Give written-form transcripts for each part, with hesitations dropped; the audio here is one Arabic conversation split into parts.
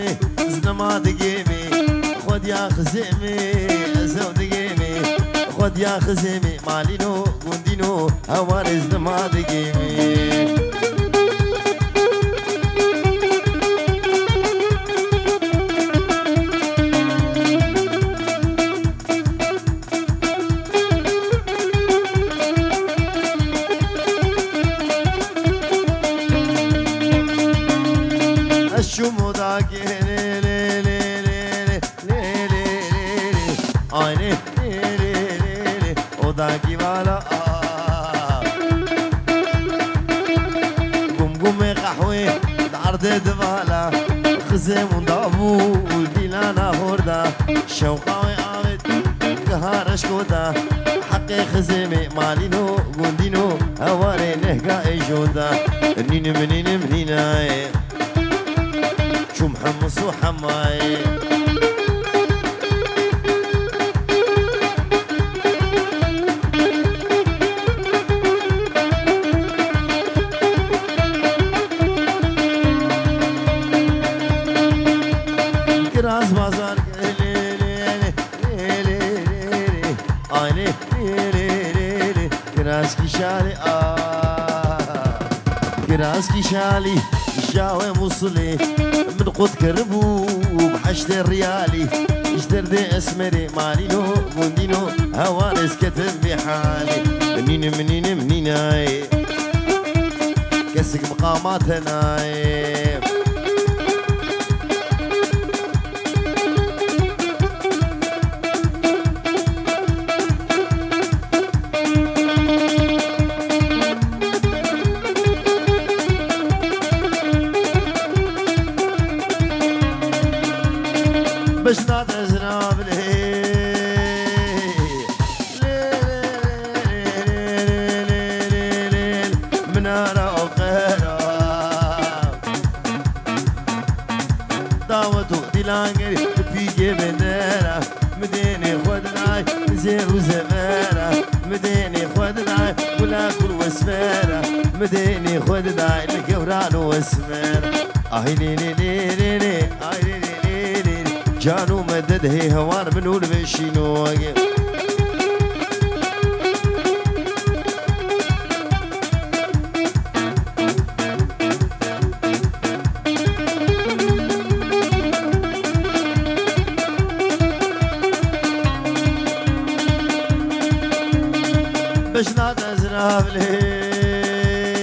دقيمي زنما دقيمي خد يا خزيمي أزو دقيمي خد يا خزيمي مالينو قندينو هوار زنما دقيمي الشمو داكي لي لي لي لي لي لي لي عيني لي لي لي لي وداكي والا قم قم قحوي دعرد دبالا خزم ودابو البيلانا هوردا شوقاوي عابد كهارش كودا حقي خزمي مالينو قندينو هواري نهقا ايجودا نين منين منيناي شو محمص وحماي كراز بازار لي لي لي لي عيني لي لي لي كراز كشالي كراز كشالي جاوي موصلي من قد كربو بحشت الريالي اشتر دي اسمري مالينو قندينو هوارس كتب بحالي منين منين منيناي كسك مقاماتناي باش نعتزنا بالهيل منارة وقهرة دعوتو ديلانجري في جبندرة مديني خدناي زير وزمارة مديني خدناي ولا كل وسمارة مديني خدناي الكوران وسمارة اهي لي لي لي لي لي اهي لي لي جانو مدد هي هوار منو المشينو باش نعتزنا بالهيل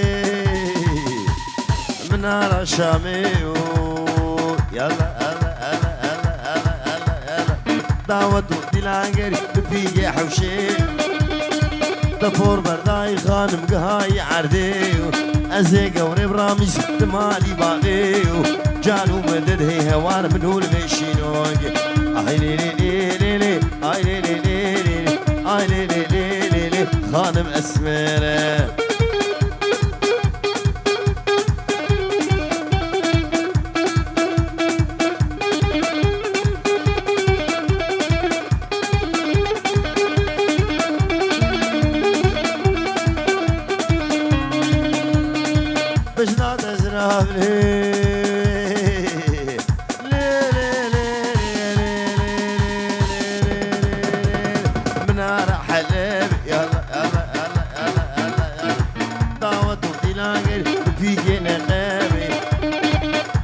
منارة شاميو يلا دعوتو ديلانجري بفيجي حوشي دفور برداي خانم قهاي عرديو ازي قوري برامج تمالي باقيو جانو مدد هي هوار منو المشينوغي اي لي لي لي لي اي لي لي لي اي لي لي لي خانم اسمره باش نعتزنا بالهيل منارة حلب يلا يلا يلا يلا يلا دعوتو ديلانجري في جينا غابي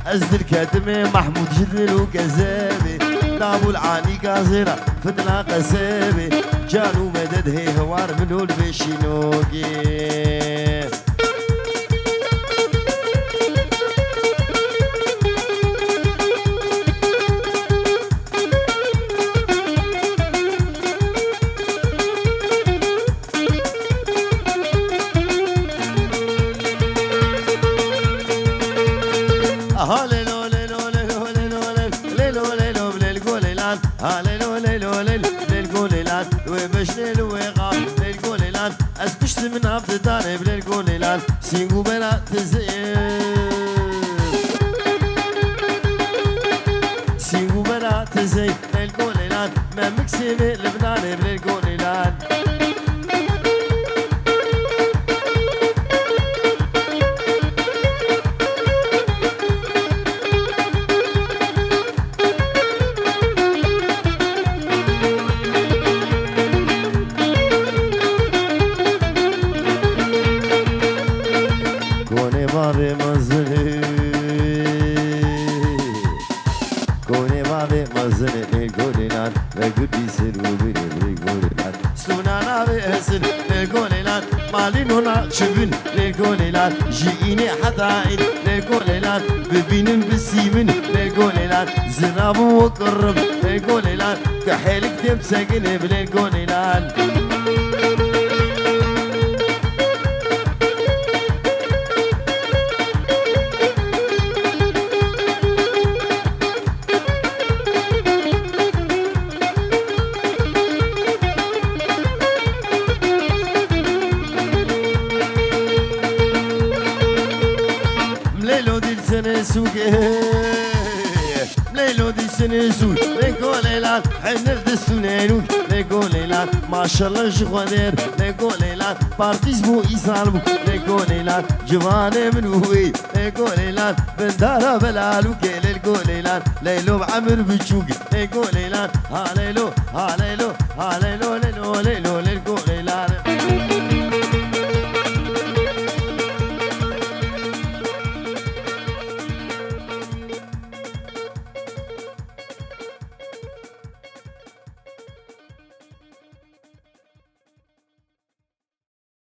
أزد الكاتمي محمود جدل وكذابي دابو العاني قازرة فتنا قسابي جانو مدد هي هوار منو البشينوكي هاليلو ليلو ليلو ليلو ليلو ليلو بالقوليلان هاليلو ليلو بالقوليلان وباش ليلو وقال بالقوليلان اسكشت من عبد الدار بالقوليلان سينغو بلا تزين سينغو بلا تزين بالقوليلان ما مكسب لبنان بالقوليلان أزن للقوليلان وقدي سلو بني للقوليلان سونانا بأسن للقوليلان مالين هنا شبن للقوليلان جيني حتائد للقوليلان ببين بسيمن للقوليلان زناب وقرب للقوليلان كحيلك تمسكن بللقوليلان مليلو دي سنسو ليكوليلان حنر دستونينو ليكوليلان ما شاء الله جغدير ليكوليلان بارتيز بو إسرائيل بو ليكوليلان جواني من هوي ليكوليلان بندارا بلالو كي ليكوليلان ليلو بعمر بتشوقي ليكوليلان هاليلو هاليلو هاليلو ليلو ليلو ليكوليلان